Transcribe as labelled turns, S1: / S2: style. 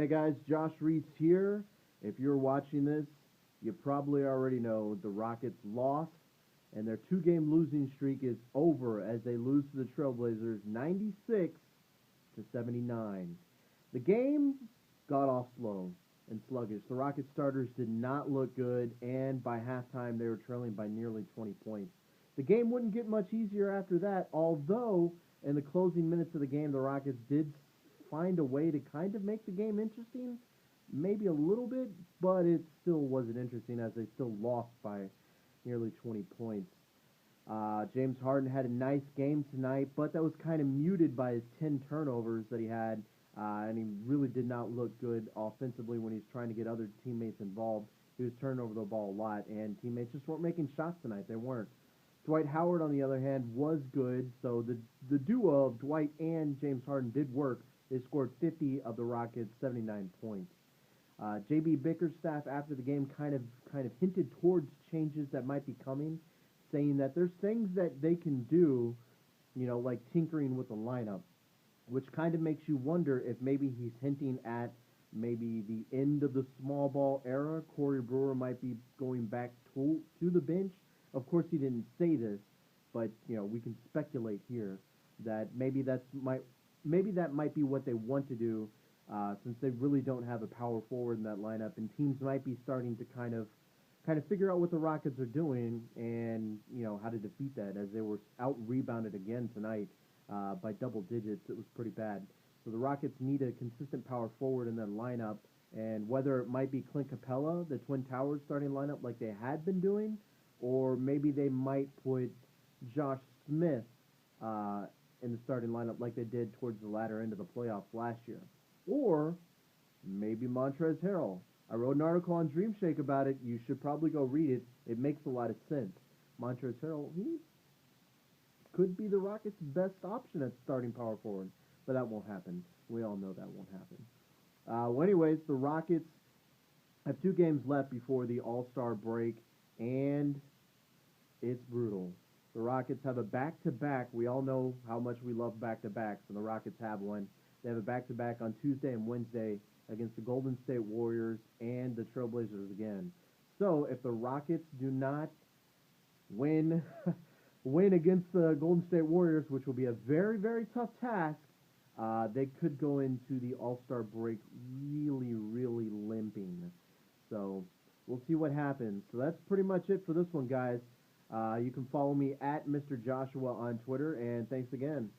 S1: Hey guys, Josh Reese here. If you're watching this, you probably already know the Rockets lost, and their two-game losing streak is over as they lose to the Trailblazers 96 to 79. The game got off slow and sluggish. The Rockets starters did not look good, and by halftime they were trailing by nearly 20 points. The game wouldn't get much easier after that, although in the closing minutes of the game, the Rockets did find a way to kind of make the game interesting, maybe a little bit, but it still wasn't interesting as they still lost by nearly 20 points. James Harden had a nice game tonight, but that was kind of muted by his 10 turnovers that he had, and he really did not look good offensively when he's trying to get other teammates involved. He was turning over the ball a lot, and teammates just weren't making shots tonight. They weren't. Dwight Howard, on the other hand, was good, so the duo of Dwight and James Harden did work. They scored 50 of the Rockets' 79 points. JB Bickerstaff after the game kind of hinted towards changes that might be coming, saying that there's things that they can do, like tinkering with the lineup, which kind of makes you wonder if maybe he's hinting at maybe the end of the small ball era. Corey Brewer might be going back to the bench. Of course, he didn't say this, but we can speculate here that maybe that might be what they want to do, since they really don't have a power forward in that lineup, and teams might be starting to kind of figure out what the Rockets are doing and how to defeat that, as they were out rebounded again tonight by double digits. It was pretty bad. So the Rockets need a consistent power forward in that lineup, and whether it might be Clint Capella, the Twin Towers starting lineup like they had been doing, or maybe they might put Josh Smith in the starting lineup like they did towards the latter end of the playoffs last year. Or maybe Montrezl Harrell. I wrote an article on Dream Shake about it. You should probably go read it. It makes a lot of sense. Montrezl Harrell, he could be the Rockets' best option at starting power forward, but that won't happen. We all know that won't happen. Anyways, the Rockets have 2 games left before the All-Star break, and it's brutal. The Rockets have a back-to-back. We all know how much we love back-to-backs, and the Rockets have one. They have a back-to-back on Tuesday and Wednesday against the Golden State Warriors and the Trailblazers again. So if the Rockets do not win against the Golden State Warriors, which will be a very, very tough task, they could go into the All-Star break really, really limping. So we'll see what happens. So that's pretty much it for this one, guys. You can follow me at Mr. Joshua on Twitter, and thanks again.